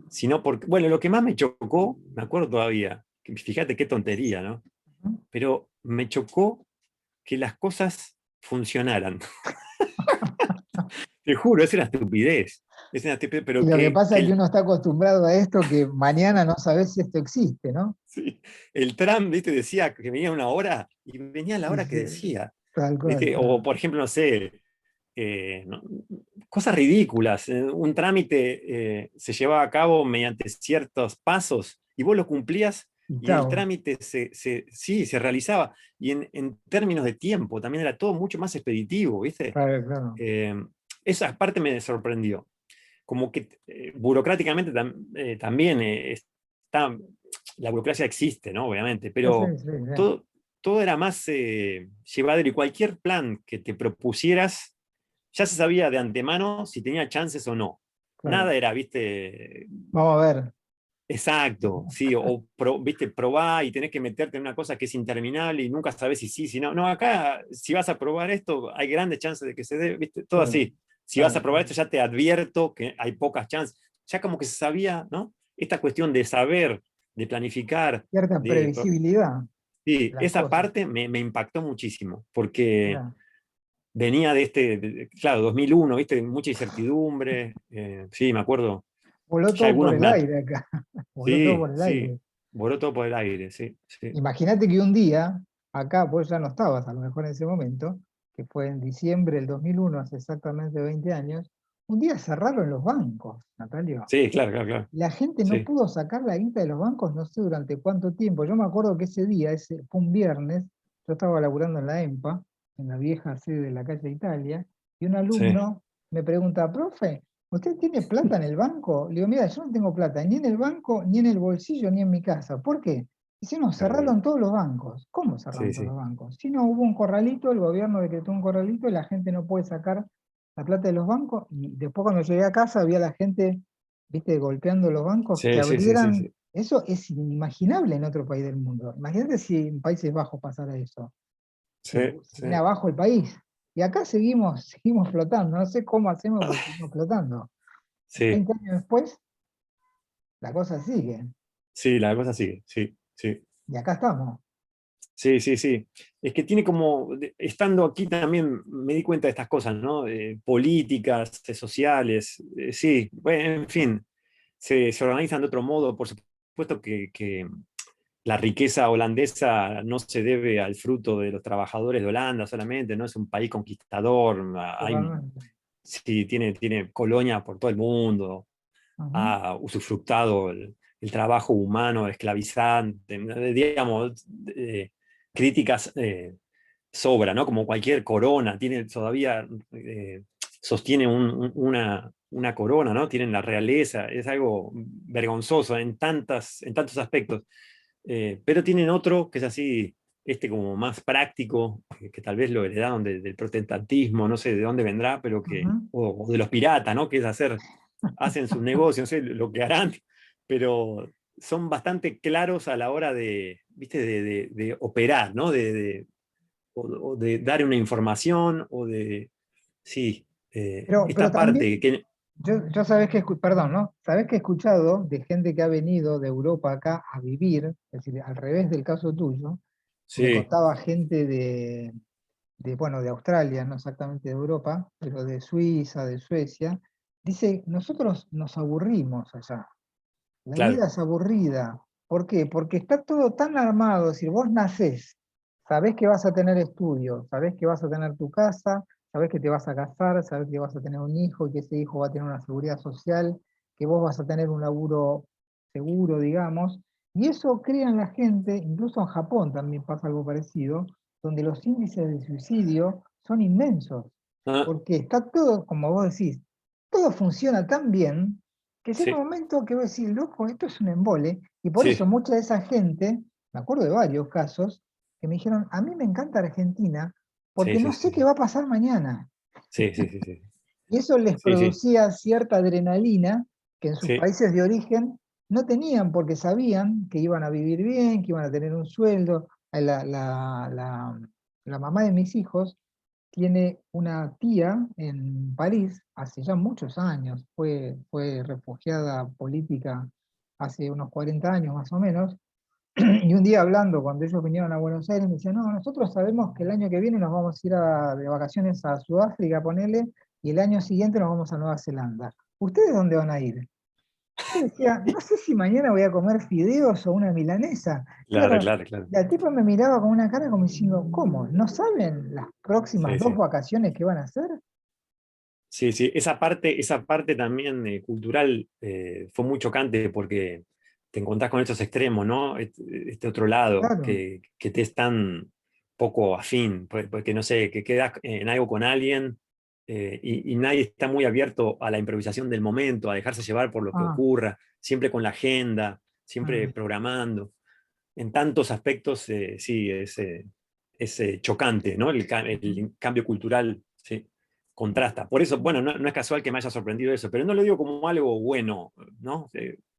sino porque, bueno, lo que más me chocó, me acuerdo todavía, que fíjate qué tontería, ¿no? ujú. Pero me chocó que las cosas funcionaran. Te juro, es una estupidez. Es una estupidez, Y pero lo que pasa es que el, uno está acostumbrado a esto que mañana no sabes si esto existe, ¿no? sí, el tram, ¿viste? Decía que venía una hora y venía la Y hora que decía. tal cual, ¿Viste? claro. O, por ejemplo, no sé, cosas ridículas. Un trámite se llevaba a cabo mediante ciertos pasos y vos lo cumplías Y y el chao, trámite sí, se realizaba. Y en términos de tiempo también era todo mucho más expeditivo, ¿viste? claro, claro. Eh, esa parte me sorprendió. Como que burocráticamente también está, la burocracia existe, ¿no? Obviamente, Sí, sí, pero sí, sí, todo, todo era más llevadero y cualquier plan que te propusieras ya se sabía de antemano si tenía chances o no. claro. Nada era, viste, Vamos a ver. exacto, sí, o viste, probá y tenés que meterte en una cosa que es interminable y nunca sabés si sí, si no. No, acá, si vas a probar esto, hay grandes chances de que se dé, viste, todo Claro, así. Si vas claro, a probar claro. esto, ya te advierto que hay pocas chances. Ya como que se sabía, ¿no? Esta cuestión de saber, de planificar, Cierta de... previsibilidad de Sí, las esa cosas. parte me impactó muchísimo, porque Mirá, venía de claro, 2001, viste, mucha incertidumbre. Sí, me acuerdo. voló Ya todo por algunos el aire acá. Voló todo Sí, por el sí, aire. voló todo por el aire, sí, sí, Imagínate que un día, acá, vos ya no estabas a lo mejor en ese momento, que fue en diciembre del 2001, hace exactamente 20 años, un día cerraron los bancos, Natalio. sí, claro, claro, claro, La gente no sí, pudo sacar la guita de los bancos no sé durante cuánto tiempo. Yo me acuerdo que ese día, ese, fue un viernes, yo estaba laburando en la EMPA, en la vieja sede de la calle Italia, y un sí, alumno me pregunta, profe, ¿usted tiene plata en el banco? Le digo, mira, yo no tengo plata ni en el banco, ni en el bolsillo, ni en mi casa. ¿Por qué? Dice, no, terrible, cerraron todos los bancos. ¿Cómo cerraron sí, todos los sí, bancos? Si no, hubo un corralito, el gobierno decretó un corralito y la gente no puede sacar la plata de los bancos, y después cuando llegué a casa había la gente, viste, golpeando los bancos, que Sí, sí, sí, sí, abrieran, sí. eso es inimaginable en otro país del mundo. Imagínate si en Países Bajos pasara eso. Sí, Se sí. viene abajo el país. Y acá seguimos, seguimos flotando. No sé cómo hacemos, pero seguimos flotando. Sí, 20 años después, la cosa sigue. sí, la cosa sigue, sí, sí. Y acá estamos. Sí, sí, sí. Es que tiene como, estando aquí también me di cuenta de estas cosas, ¿no? Políticas, sociales, sí, bueno, en fin, se organizan de otro modo. Por supuesto que la riqueza holandesa no se debe al fruto de los trabajadores de Holanda solamente, no es un país conquistador, Totalmente. sí, tiene colonias por todo el mundo, Ujú, ha usufructado el trabajo humano esclavizante, digamos, críticas sobra, ¿no? Como cualquier corona, tiene todavía, sostiene una corona, ¿no? Tienen la realeza, es algo vergonzoso en tantos aspectos. Pero tienen otro que es así, como más práctico, que tal vez lo heredaron del protestantismo, no sé de dónde vendrá, pero ujú. o de los piratas, ¿no? Que es hacen sus negocios, no sé lo que harán, pero son bastante claros a la hora de, ¿viste? De operar, ¿no? O de dar una información, o de, sí, Pero esta también, parte que, yo sabés que, perdón, ¿no? Sabés que he escuchado de gente que ha venido de Europa acá a vivir, es decir, al revés del caso tuyo, me sí, contaba gente bueno, de Australia, no exactamente de Europa, pero de Suiza, de Suecia, dice, nosotros nos aburrimos allá. La claro, vida es aburrida. ¿Por qué? Porque está todo tan armado. Es decir, vos nacés, sabés que vas a tener estudios, sabés que vas a tener tu casa, sabés que te vas a casar, sabés que vas a tener un hijo y que ese hijo va a tener una seguridad social, que vos vas a tener un laburo seguro, digamos. Y eso crea en la gente, incluso en Japón también pasa algo parecido, donde los índices de suicidio son inmensos, ah, porque está todo, como vos decís, todo funciona tan bien que llega un sí, momento que vos decís, loco, esto es un embole, y por eso sí, mucha de esa gente, me acuerdo de varios casos, que me dijeron, a mí me encanta Argentina sí, porque sí, no sí, sé qué sí, va a pasar mañana. sí, sí, sí, sí, Y eso les sí, sí, producía cierta adrenalina que en sus sí, países de origen no tenían porque sabían que iban a vivir bien, que iban a tener un sueldo. La mamá de mis hijos tiene una tía en París hace ya muchos años, fue refugiada política hace unos 40 años más o menos, y un día hablando, cuando ellos vinieron a Buenos Aires, me decían, no, nosotros sabemos que el año que viene nos vamos a ir de vacaciones a Sudáfrica, ponele, y el año siguiente nos vamos a Nueva Zelanda. ¿Ustedes dónde van a ir? Yo decía, no sé si mañana voy a comer fideos o una milanesa. claro, Claro, claro, claro. la tipa me miraba con una cara como diciendo, ¿cómo? ¿No saben las próximas Sí, dos sí. vacaciones que van a hacer? Sí, sí, esa parte también cultural fue muy chocante porque te encontrás con estos extremos, ¿no? Este otro lado Claro. que te es tan poco afín, porque no sé, que quedas en algo con alguien y nadie está muy abierto a la improvisación del momento, a dejarse llevar por lo que Ah, ocurra, siempre con la agenda, siempre mm, programando. En tantos aspectos, sí, es chocante, ¿no? ujú. El cambio cultural, sí, contrasta. Por eso, bueno, no es casual que me haya sorprendido eso, pero no lo digo como algo bueno, ¿no?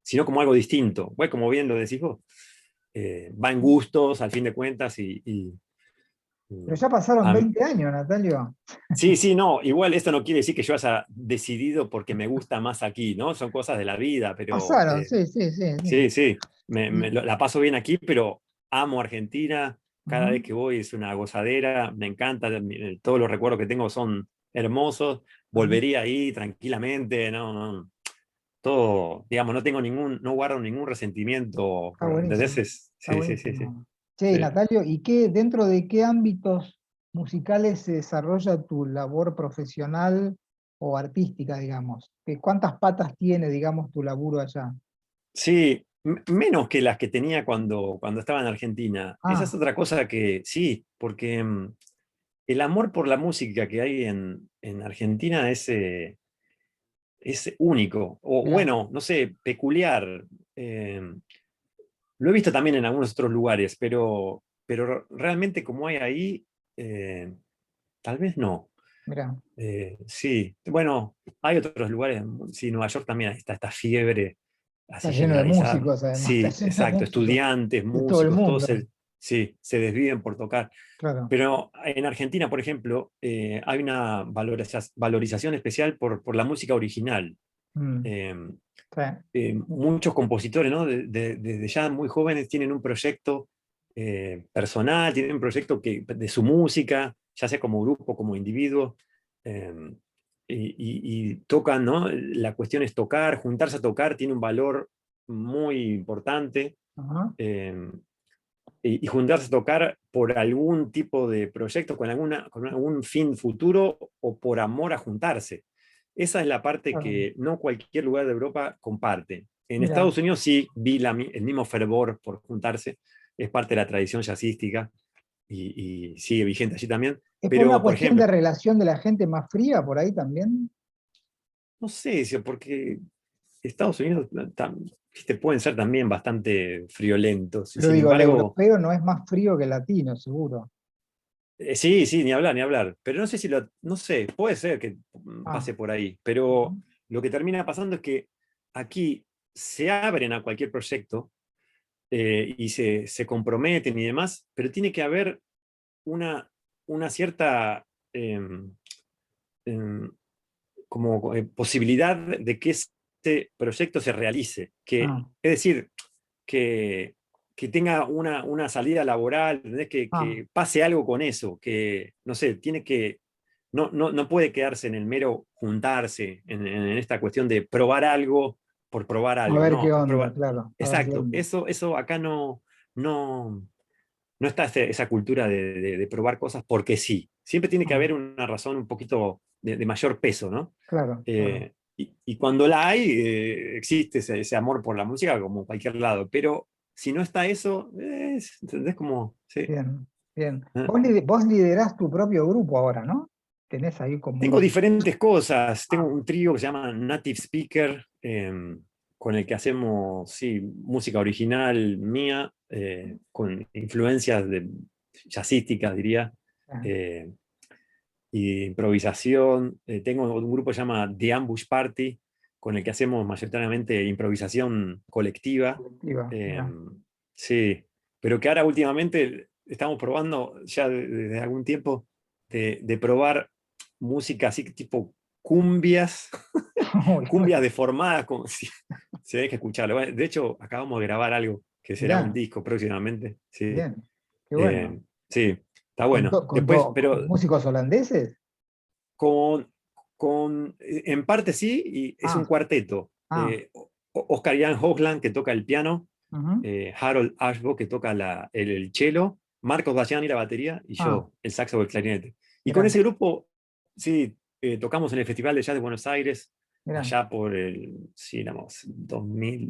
Sino como algo distinto. Bueno, como bien lo decís vos, va en gustos, al fin de cuentas, Pero y ya pasaron a, 20 años, Natalio. sí, sí, no, igual esto no quiere decir que yo haya decidido porque me gusta más aquí, ¿no? Son cosas de la vida, pero Pasaron, sí, sí, sí, sí. sí, sí, Y, la paso bien aquí, pero amo Argentina. Cada vez ujú, que voy es una gozadera, me encanta, todos los recuerdos que tengo son hermosos. ujú. Volvería ahí tranquilamente, no, no, todo, digamos, no guardo ningún resentimiento, Está ¿entendés? buenísimo, está Sí, sí, sí, sí, buenísimo. Che, sí. Natalio, ¿y qué, dentro de qué ámbitos musicales se desarrolla tu labor profesional o artística, digamos? ¿Cuántas patas tiene, digamos, tu laburo allá? Sí, menos que las que tenía cuando estaba en Argentina. Esa es Ah, otra cosa que sí, porque el amor por la música que hay en Argentina es único, o mirá, bueno, no sé, peculiar. Eh, lo he visto también en algunos otros lugares, pero realmente como hay ahí, tal vez no. Mirá, Sí, bueno, hay otros lugares, sí, Nueva York también está esta fiebre está así lleno de generalizada. músicos además, está Sí, lleno de exacto, músicos estudiantes, de todo el músicos, todos mundo, sí, se desviven por tocar. claro. Pero en Argentina, por ejemplo, hay una valorización especial por la música original. Mm, Eh, sí, Muchos compositores, ¿no? Desde ya muy jóvenes tienen un proyecto personal, tienen un proyecto de su música, ya sea como grupo, como individuo, eh, y tocan, ¿no? La cuestión es tocar, juntarse a tocar tiene un valor muy importante. ajá, eh, y juntarse a tocar por algún tipo de proyecto, con algún fin futuro o por amor a juntarse. Esa es la parte claro. que no cualquier lugar de Europa comparte. En Mira, Estados Unidos sí vi el mismo fervor por juntarse, es parte de la tradición jazzística y sigue vigente allí también. ¿es por una Pero, por cuestión de ejemplo, relación de la gente más fría por ahí también? no sé, porque Estados Unidos viste, pueden ser también bastante friolentos y Pero sin digo, el embargo europeo no es más frío que el latino, seguro. Sí, sí, ni hablar, ni hablar. Pero no sé si no sé, puede ser que Ah, pase por ahí. Pero ujú, lo que termina pasando es que aquí se abren a cualquier proyecto y se comprometen y demás, pero tiene que haber una cierta em, em, como posibilidad de que este proyecto se realice. ah, Es decir, que, que tenga una salida laboral, ¿entendés? ah, Que pase algo con eso, que, no sé, no puede quedarse en el mero juntarse, en esta cuestión de probar algo por probar a algo, ver qué no, onda, claro, a ver qué exacto, onda. eso acá no, no está esa cultura de probar cosas porque sí. Siempre tiene que Ah, haber una razón un poquito de mayor peso, ¿no? claro, claro. Y cuando la hay, existe ese amor por la música como en cualquier lado, pero si no está eso, ¿entendés? Como, sí. Bien, bien. ¿Eh? Vos liderás tu propio grupo ahora, ¿no? Tenés ahí como Tengo un... diferentes cosas. Tengo Ah, un trío que se llama Native Speaker, con el que hacemos, sí, música original mía, con influencias jazzísticas, diría. ah, eh, y improvisación. Tengo un grupo que se llama The Ambush Party, con el que hacemos mayoritariamente improvisación colectiva. colectiva, Eh, mirá. sí, pero que ahora últimamente estamos probando ya desde algún tiempo de probar música así tipo cumbias, Uy, cumbias deformadas, como si se deja escucharlo. Bueno, de hecho, acabamos de grabar algo que será un mirá, disco próximamente. Sí, bien, qué bueno. eh, sí, está bueno. Después, Con pero músicos holandeses? con, en parte sí, y es un Ah, cuarteto. ah, Oscar Jan Hoogland, que toca el piano, ujú, Harold Ashbo, que toca el cello, Marcos Baciani, la batería, y ah, yo, el saxo o el clarinete. Y con mirá, ese grupo, sí, tocamos en el Festival de Jazz de Buenos Aires, mirá. allá por sí, éramos 2000,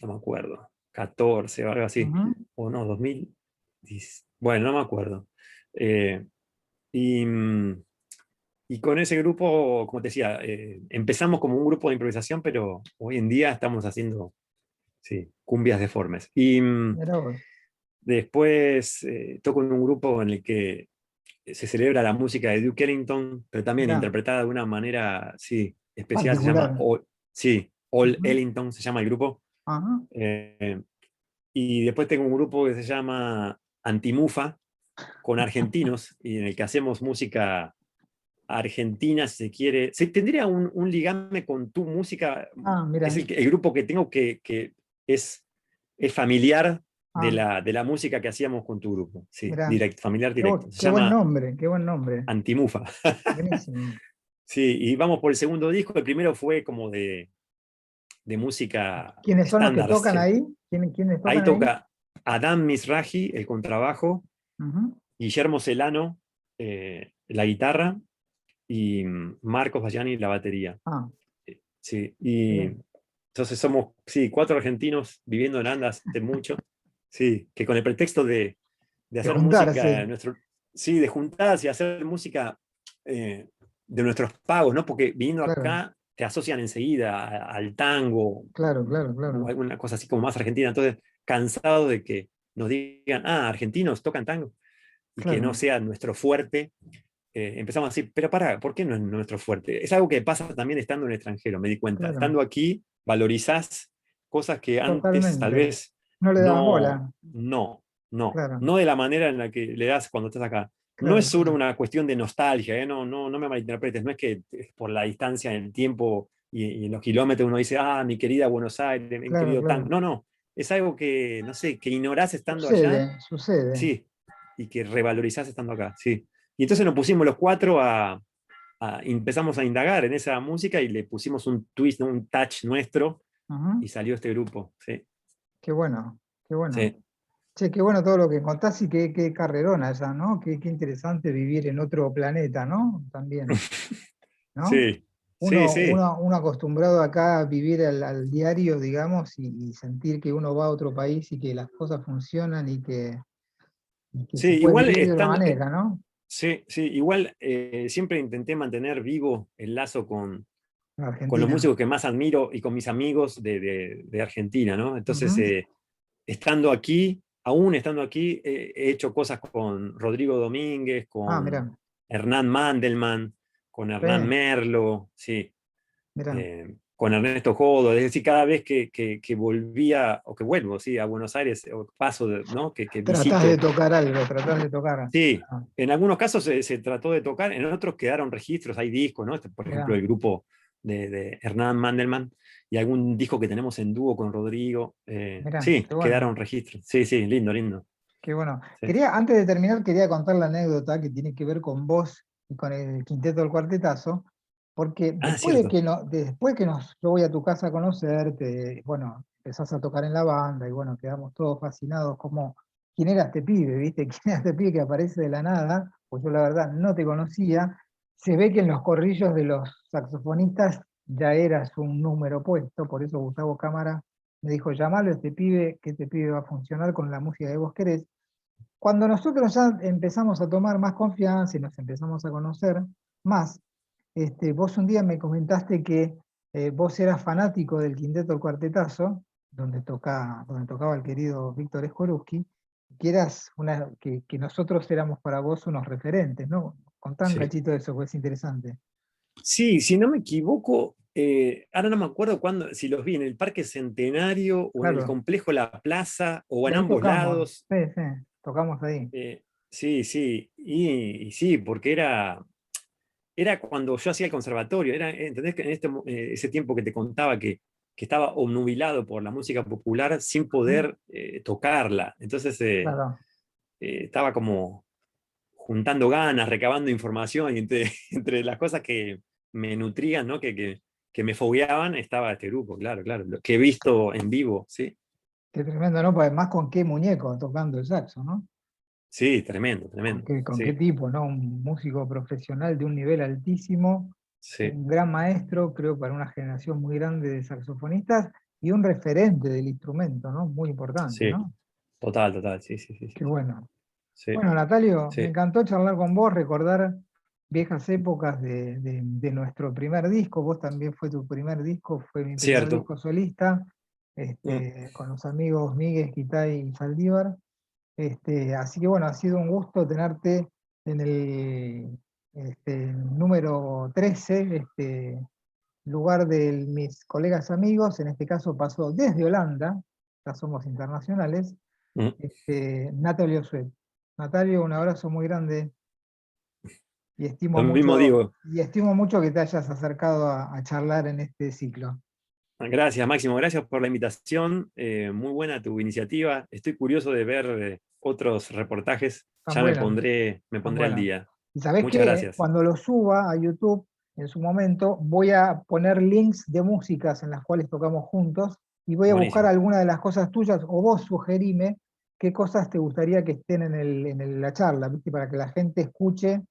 no me acuerdo, 14 o algo así, Ujú, o no, 2010, bueno, no me acuerdo. Eh, y, y con ese grupo, como te decía, empezamos como un grupo de improvisación, pero hoy en día estamos haciendo, sí, cumbias deformes. Y mirá vos, después toco en un grupo en el que se celebra la música de Duke Ellington, pero también mirá, interpretada de una manera, sí, especial. Se llama, particular. sí, All Ujú, Ellington, se llama el grupo. ajá, Eh, y después tengo un grupo que se llama Antimufa, con argentinos, y en el que hacemos música argentina, si se quiere. Tendría un ligame con tu música. ah, Es mirá, el grupo que tengo que es, es familiar ah, de la música que hacíamos con tu grupo. Sí, mirá. familiar directo. Se Qué buen llama nombre, qué buen nombre. Antimufa. Buenísimo. Sí, y vamos por el segundo disco. El primero fue como de música ¿Quiénes son los que estándar. tocan ahí? ¿Quiénes Ahí tocan ahí? toca Adam Misraji, el contrabajo, Ujú, Guillermo Celano, la guitarra, y Marcos Bayani, la batería. ah, Sí, y bien. entonces somos, sí, cuatro argentinos viviendo en Andas hace mucho. Sí, que con el pretexto de De hacer música, juntarse, sí, de juntarse y hacer música eh, de nuestros pagos, ¿no? Porque viniendo claro, acá te asocian enseguida al tango claro, claro, o claro, alguna cosa así como más argentina. Entonces, cansado de que nos digan, ah, argentinos tocan tango y que no claro. sea nuestro fuerte. empezamos a decir, pero pará, ¿por qué no es nuestro fuerte? Es algo que pasa también estando en el extranjero, me di cuenta. Claro, Estando aquí, valorizás cosas que antes tal totalmente. vez No le dabas no, bola. Claro, no de la manera en la que le das cuando estás acá. No es claro, solo claro, una cuestión de nostalgia, no me malinterpretes, no es que por la distancia en el tiempo y en los kilómetros uno dice, ah, mi querida Buenos Aires, mi claro, querido tango. claro. No, es algo que, no sé, que ignorás estando allá, Sucede, sucede. sí, y que revalorizás estando acá, sí. Y entonces nos pusimos los cuatro empezamos a indagar en esa música y le pusimos un twist, ¿no? Un touch nuestro, Ujú. y salió este grupo, sí, Qué bueno, qué bueno. sí. Che, qué bueno todo lo que contás y qué carrerona esa, ¿no? Qué interesante vivir en otro planeta, ¿no? También, ¿no? Sí, sí, Uno, sí. uno, uno acostumbrado acá a vivir al diario, digamos, y sentir que uno va a otro país y que las cosas funcionan y que Sí, se puede igual vivir de otra estando, manera, ¿no? sí, sí, igual siempre intenté mantener vivo el lazo En con los Argentina. músicos que más admiro y con mis amigos de Argentina, ¿no? Entonces, Ujú. estando aquí, aún estando aquí, he hecho cosas con Rodrigo Domínguez, Ah, con mirá, Hernán Mandelman, con Hernán sí, Merlo, sí, mirá. con Ernesto Jodo. Es decir, cada vez que volvía, o que vuelvo, sí, a Buenos Aires, o paso, ¿no? Que Tratás de visito. tocar algo, tratás de tocar. Sí, Ah, en algunos casos se trató de tocar, en otros quedaron registros, hay discos, ¿no? Por ejemplo, mirá, el grupo de Hernán Mandelman y algún disco que tenemos en dúo con Rodrigo. mirá, Sí, qué bueno. quedaron registros. Sí, sí, lindo, lindo. Qué bueno. Sí. Antes de terminar, quería contar la anécdota que tiene que ver con vos y con el quinteto del cuartetazo, porque Ah, después de cierto. que, no, después que yo voy a tu casa a conocerte, bueno, empezás a tocar en la banda y bueno, quedamos todos fascinados como, ¿quién era este pibe? ¿Viste? ¿Quién era este pibe que aparece de la nada? Pues yo la verdad no te conocía. Se ve que en los corrillos de los saxofonistas ya eras un número puesto, por eso Gustavo Cámara me dijo, llamalo a este pibe, que este pibe va a funcionar con la música que vos querés. Cuando nosotros ya empezamos a tomar más confianza y nos empezamos a conocer más, vos un día me comentaste que vos eras fanático del Quinteto El Cuartetazo, donde tocaba el querido Víctor Escorusky, que nosotros éramos para vos unos referentes, ¿no? Contá un Sí. cachito de eso, que es interesante. Sí, si no me equivoco, ahora no me acuerdo cuándo, si los vi en el Parque Centenario o en el Claro, complejo La Plaza o y en ahí ambos tocamos, lados. sí, sí, tocamos ahí. Sí, sí, y sí, porque era cuando yo hacía el conservatorio, ¿entendés? Que en ese tiempo que te contaba que estaba obnubilado por la música popular sin Ujú. poder tocarla. Entonces Claro. estaba como juntando ganas, recabando información, y entre, entre las cosas que me nutrían, ¿no? Que me fogueaban, estaba este grupo, claro, claro, lo que he visto en vivo, sí. Qué tremendo, ¿no? Pues además con qué muñeco tocando el saxo, ¿no? Sí, tremendo, ¿Con tremendo, qué sí, tipo, ¿no? Un músico profesional de un nivel altísimo, sí, un gran maestro, creo, para una generación muy grande de saxofonistas y un referente del instrumento, ¿no? Muy importante, sí, ¿no? total, total, sí, sí, sí, sí, Qué bueno. sí, Bueno, Natalio, me sí, encantó charlar con vos, recordar viejas épocas de nuestro primer disco. Vos también fue tu primer disco, fue mi primer cierto. disco solista, Mm. con los amigos Miguel, Quitay y Saldívar. Así que bueno, ha sido un gusto tenerte en el número 13, lugar de mis colegas amigos. En este caso pasó desde Holanda, ya somos internacionales, Mm. Natalio Sweet. Natalio, un abrazo muy grande y Lo mismo digo. estimo mucho que te hayas acercado a charlar en este ciclo. Gracias, Máximo, gracias por la invitación. Muy buena tu iniciativa. Estoy curioso de ver otros reportajes. Tan Ya buenos, me tan pondré al buenos. día. Y sabés Muchas que gracias. cuando lo suba a YouTube en su momento, voy a poner links de músicas en las cuales tocamos juntos y voy a buscar Buenísimo. alguna de las cosas tuyas o vos sugerime qué cosas te gustaría que estén la charla, ¿viste? Para que la gente escuche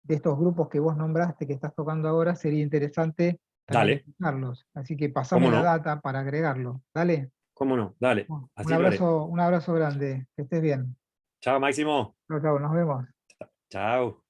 de estos grupos que vos nombraste que estás tocando ahora, sería interesante también Dale, escucharlos. Así que pasame cómo la no, data para agregarlo. Dale. cómo no, dale. Bueno, Así lo haré. un abrazo grande. Que estés bien. Chao, Máximo. Chau, chau, nos vemos. Chao.